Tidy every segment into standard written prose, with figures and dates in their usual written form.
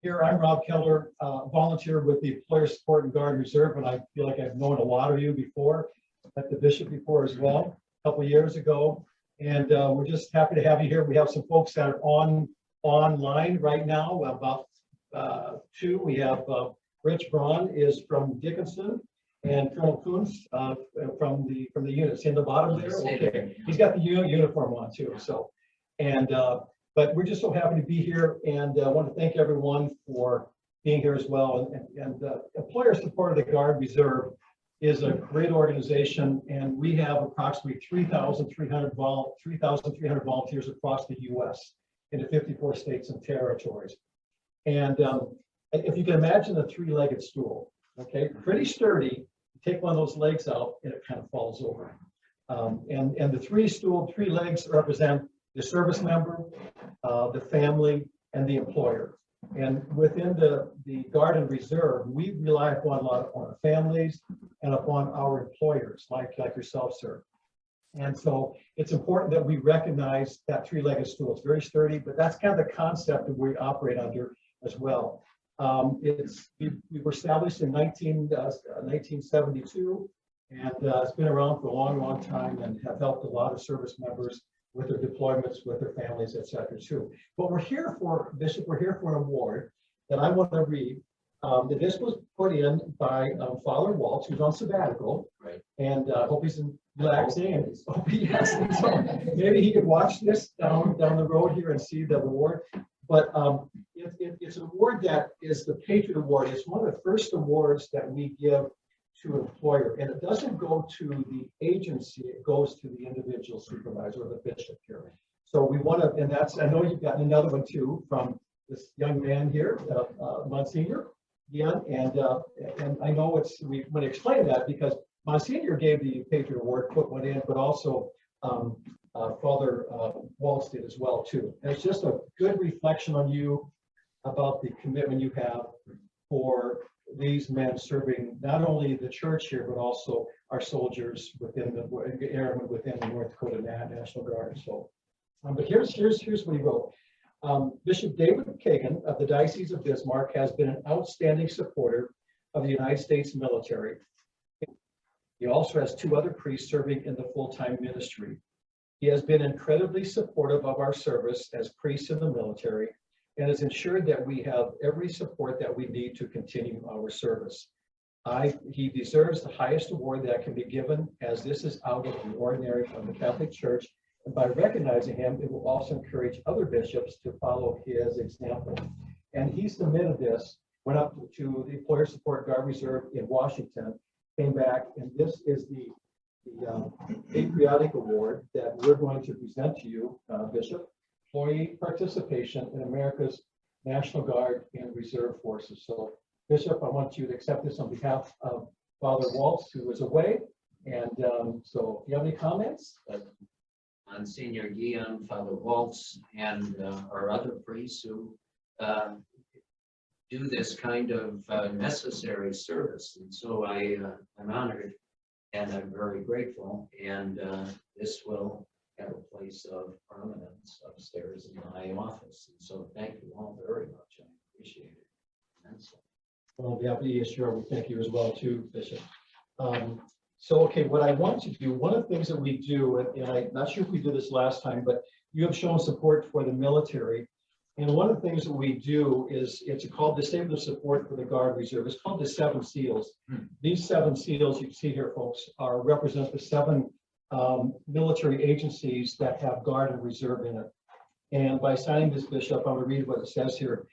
Here, I'm Rob Kelder, volunteer with the Employer Support and Guard Reserve, and I feel like I've known a lot of you before, met the bishop before as well, a couple of years ago. And we're just happy to have you here. We have some folks that are online right now, about two. We have Rich Braun is from Dickinson, and Colonel Kuntz from the units in the bottom there. Okay, he's got the uniform on too. So, and but we're just so happy to be here, and I want to thank everyone for being here as well. And Employer Support of the Guard Reserve is a great organization, and we have approximately 3,300 volunteers across the U.S. in the 54 states and territories. And if you can imagine a three-legged stool, okay, pretty sturdy. You take one of those legs out, and it kind of falls over. And the three legs represent the service member, the family, and the employer. And within the Guard and Reserve, we rely upon a lot upon our families and upon our employers, like yourself, sir. And so it's important that we recognize that three-legged stool. It's very sturdy, but that's kind of the concept that we operate under as well. We were established in 1972, and it's been around for a long, long time, and have helped a lot of service members with their deployments, with their families, et cetera, too. But we're here for, Bishop, we're here for an award that I want to read. This was put in by Father Waltz, who's on sabbatical, right? And I hope he's relaxing, and yes, and so maybe he could watch this down the road here and see the award. But it's an award that is the Patriot Award. It's one of the first awards that we give to an employer, and it doesn't go to the agency, it goes to the individual supervisor or the bishop here. So we want to, and that's, I know you've gotten another one too from this young man here, Monsignor, Ian, and I know we want to explain that because Monsignor gave the Patriot Award, put one in, but also Father Waltz did as well too. And it's just a good reflection on you about the commitment you have for these men serving not only the church here, but also our soldiers within the airmen within the North Dakota National Guard. So, but here's what he wrote. Bishop David Kagan of the Diocese of Bismarck has been an outstanding supporter of the United States military. He also has two other priests serving in the full-time ministry. He has been incredibly supportive of our service as priests in the military, and has ensured that we have every support that we need to continue our service. He deserves the highest award that can be given, as this is out of the ordinary of the Catholic Church, and by recognizing him, it will also encourage other bishops to follow his example. And he submitted this, went up to the Employer Support Guard Reserve in Washington, came back, and this is the Patriotic Award that we're going to present to you, Bishop. Employee participation in America's National Guard and Reserve Forces. So, Bishop, I want you to accept this on behalf of Father Waltz, who is away. And so, do you have any comments? Monsignor Guillen, Father Waltz, and our other priests who do this kind of necessary service. And so I'm honored and I'm very grateful. And this will have a place of prominence upstairs in my office. And so thank you all very much. I appreciate it immensely. Well, the ESGR, we thank you as well too, Bishop. So, okay, what I want to do, one of the things that we do, and I'm not sure if we did this last time, but you have shown support for the military. And one of the things that we do is, it's called the Statement of Support for the Guard Reserve. It's called the 7 Seals. These 7 seals, you can see here, folks, represent the 7 military agencies that have Guard and Reserve in it. And by signing this, Bishop, I'm going to read what it says here.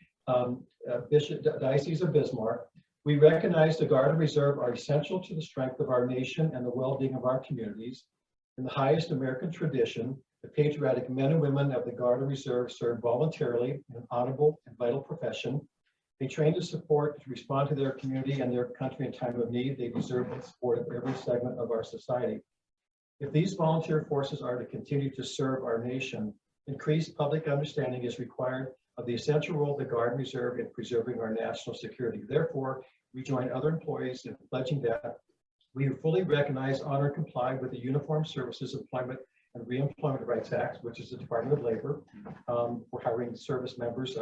Bishop, Diocese of Bismarck, we recognize the Guard and Reserve are essential to the strength of our nation and the well-being of our communities. In the highest American tradition, the patriotic men and women of the Guard and Reserve serve voluntarily in an honorable and vital profession. They train to support, to respond to their community and their country in time of need. They deserve the support of every segment of our society. If these volunteer forces are to continue to serve our nation, increased public understanding is required of the essential role of the Guard and Reserve in preserving our national security. Therefore, we join other employees in pledging that we fully recognize, honor, and comply with the Uniformed Services Employment and Reemployment Rights Act, which is the Department of Labor, for hiring service members,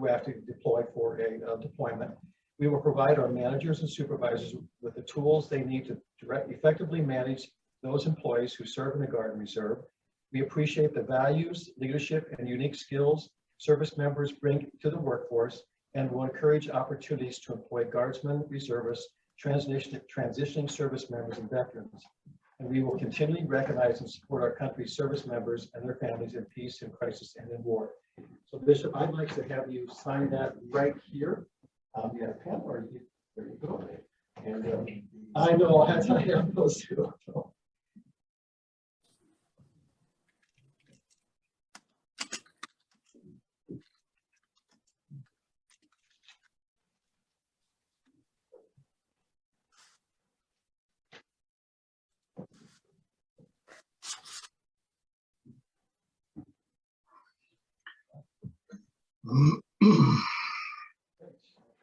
who have to deploy for a deployment. We will provide our managers and supervisors with the tools they need to effectively manage those employees who serve in the Guard and Reserve. We appreciate the values, leadership, and unique skills service members bring to the workforce, and will encourage opportunities to employ Guardsmen, reservists, transitioning service members, and veterans. And we will continually recognize and support our country's service members and their families in peace, in crisis, and in war. So, Bishop, I'd like to have you sign that right here. You have a pen, or you, there you go. And I know I have those too. So.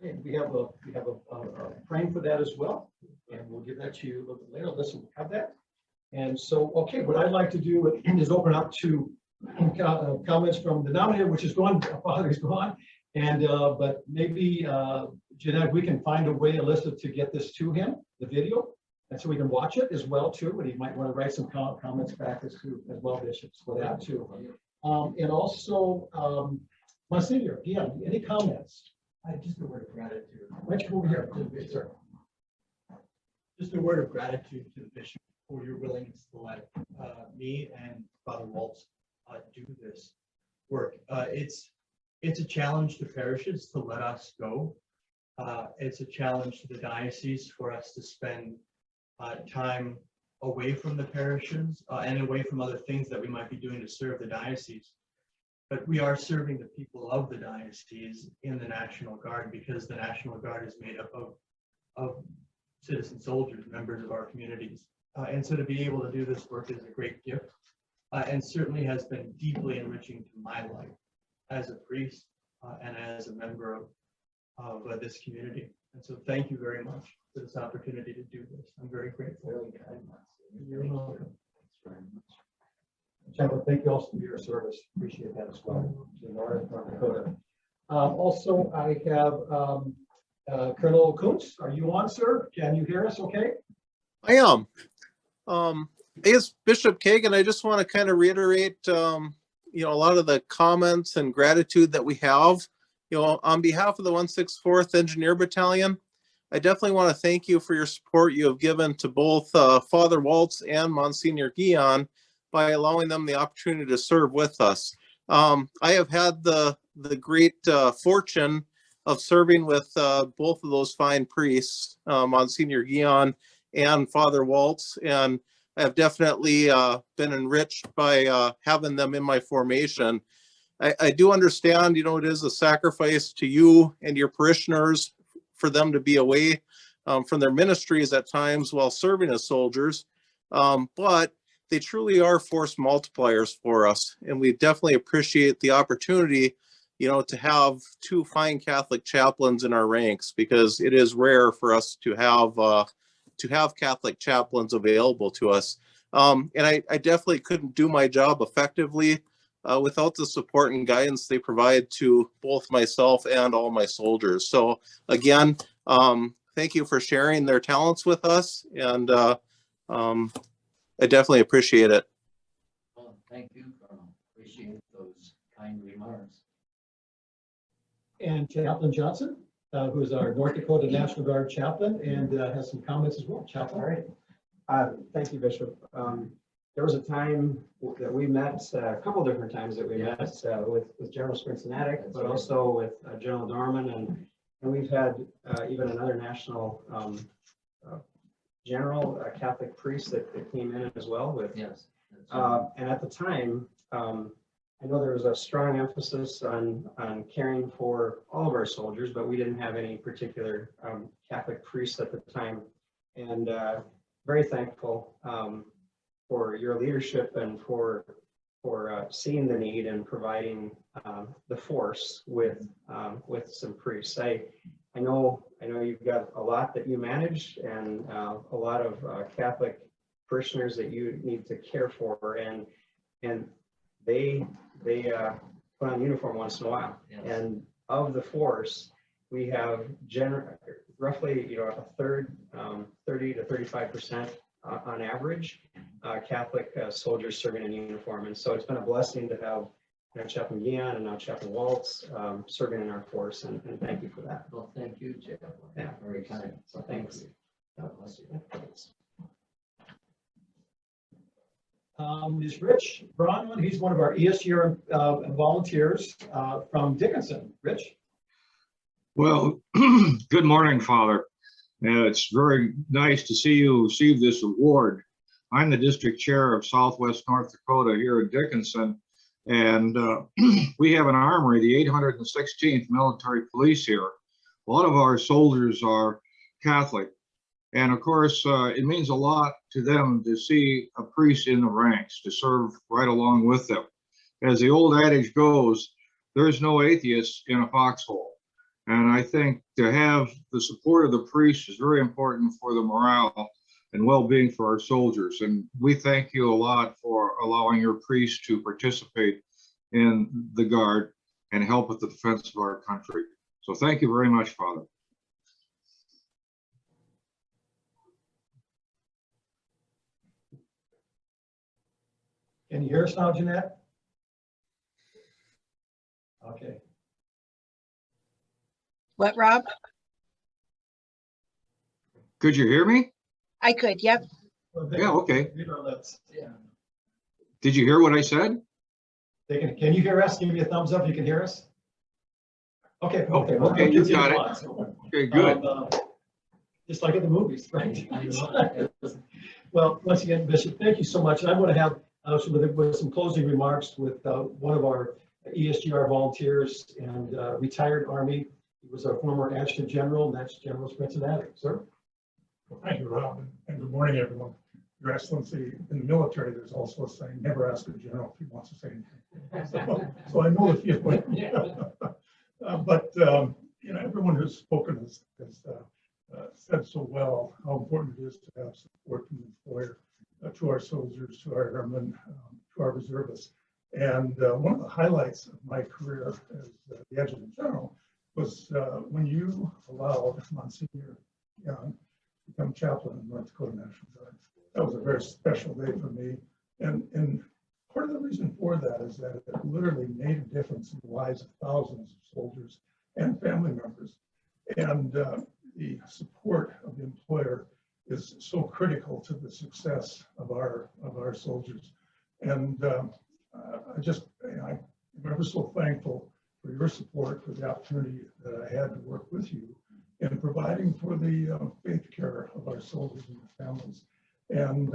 And we have a frame for that as well, and we'll give that to you a little bit later. Listen, we'll have that. And so, okay, what I'd like to do is open up to comments from the nominator, which is gone. Father is gone, and but maybe Jeanette, we can find a way, Alyssa, to get this to him, the video, and so we can watch it as well too. But he might want to write some comments back as well, bishops, for that too. And also, Monsignor, yeah, any comments? Just a word of gratitude. Why don't you come over here, sir? Just a word of gratitude to the bishop for your willingness to let me and Father Waltz do this work. It's a challenge to parishes to let us go. It's a challenge to the diocese for us to spend time away from the parishes and away from other things that we might be doing to serve the diocese. But we are serving the people of the diocese in the National Guard, because the National Guard is made up of citizen soldiers, members of our communities. And so to be able to do this work is a great gift, and certainly has been deeply enriching to my life as a priest and as a member of this community. And so thank you very much for this opportunity to do this. I'm very grateful. You're welcome. Thanks very much. Chaplain, thank you also for your service. Appreciate that as well. To North Dakota. Also, I have Colonel Kuntz. Are you on, sir? Can you hear us okay? I am. As Bishop Kagan, I just want to kind of reiterate, a lot of the comments and gratitude that we have, on behalf of the 164th Engineer Battalion. I definitely want to thank you for your support you have given to both Father Waltz and Monsignor Guion by allowing them the opportunity to serve with us. I have had the great fortune of serving with both of those fine priests, Monsignor Guion and Father Waltz, and I have definitely been enriched by having them in my formation. I do understand, it is a sacrifice to you and your parishioners for them to be away from their ministries at times while serving as soldiers, but they truly are force multipliers for us, and we definitely appreciate the opportunity, to have two fine Catholic chaplains in our ranks, because it is rare for us to have Catholic chaplains available to us. And I definitely couldn't do my job effectively without the support and guidance they provide to both myself and all my soldiers. So again, thank you for sharing their talents with us, and I definitely appreciate it. Well, thank you, Colonel. Appreciate those kind remarks. And Chaplain Johnson, who is our North Dakota National Guard chaplain, and has some comments as well. Chaplain. All right. Thank you, Bishop. There was a time that we met, a couple different times that we met with General Sprinsanatic, but also with General Dorman, and we've had even another national general, Catholic priest that came in as well with. Yes. And at the time, I know there was a strong emphasis on caring for all of our soldiers, but we didn't have any particular Catholic priests at the time. And very thankful for your leadership and for seeing the need and providing the force with some priests. I know you've got a lot that you manage, and a lot of Catholic parishioners that you need to care for, and they put on uniform once in a while. Yes. And of the force, we have roughly, a third, 30 to 35% on average, Catholic soldiers serving in uniform. And so it's been a blessing to have Chaplain Guion and now Chaplain Waltz serving in our force, and thank you for that. Well, thank you, Chaplain. Yeah. Very kind. So thanks. God bless you. Is Rich Bronwyn, he's one of our ESGR volunteers from Dickinson. Rich? Well, good morning, Father. It's very nice to see you receive this award. I'm the district chair of Southwest North Dakota here at Dickinson, and we have an armory, the 816th Military Police here. A lot of our soldiers are Catholic, and of course, it means a lot to them to see a priest in the ranks, to serve right along with them. As the old adage goes, there's no atheist in a foxhole. And I think to have the support of the priest is very important for the morale and well-being for our soldiers. And we thank you a lot for allowing your priest to participate in the Guard and help with the defense of our country. So thank you very much, Father. Can you hear us now, Jeanette? Okay. What, Rob? Could you hear me? I could, yep. Yeah, okay. Yeah. Did you hear what I said? Can you hear us? Give me a thumbs up. You can hear us? Okay. Okay, you got it. Okay, good. Just like in the movies, right? Well, once again, Bishop, thank you so much. And I'm going to have with some closing remarks with one of our ESGR volunteers and retired Army. He was our former adjutant general, and that's General Cincinnati. Sir? Well, thank you, Rob, and good morning, everyone. Your Excellency, in the military, there's also a saying, never ask a general if he wants to say anything. So I know the feeling. But everyone who's spoken has said so well how important it is to have support from the employer, to our soldiers, to our airmen, to our reservists. And one of the highlights of my career as the adjutant general was when you allowed Monsignor Young to become chaplain in North Dakota National Guard. That was a very special day for me. And part of the reason for that is that it literally made a difference in the lives of thousands of soldiers and family members. And the support of the employer is so critical to the success of our soldiers. And I'm ever so thankful for your support, for the opportunity that I had to work with you in providing for the faith care of our soldiers and their families. And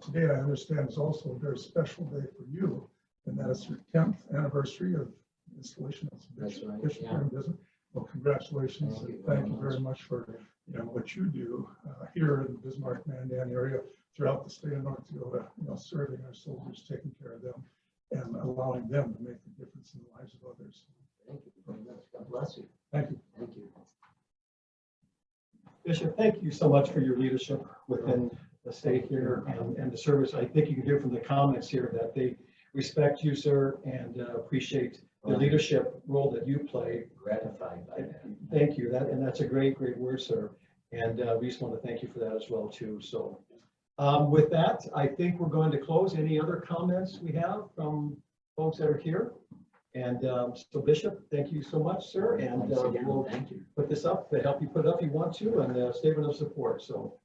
today I understand is also a very special day for you, and that is your 10th anniversary of installation as Bishop here in Bismarck. Well, congratulations, and thank you very much for what you do here in the Bismarck Mandan area, throughout the state of North Dakota, serving our soldiers, taking care of them, and allowing them to make a difference in the lives of others. Thank you very much. God bless you. Thank you. Thank you. Bishop, thank you so much for your leadership within the state here and the service. I think you can hear from the comments here that they respect you, sir, and appreciate the leadership role that you play. Gratified by that. Thank you. That's a great word, sir. And we just want to thank you for that as well, too. So with that, I think we're going to close. Any other comments we have from folks that are here? And so Bishop, thank you so much, sir. And we'll thank you. put this up to help you put it up if you want to, and a statement of support. So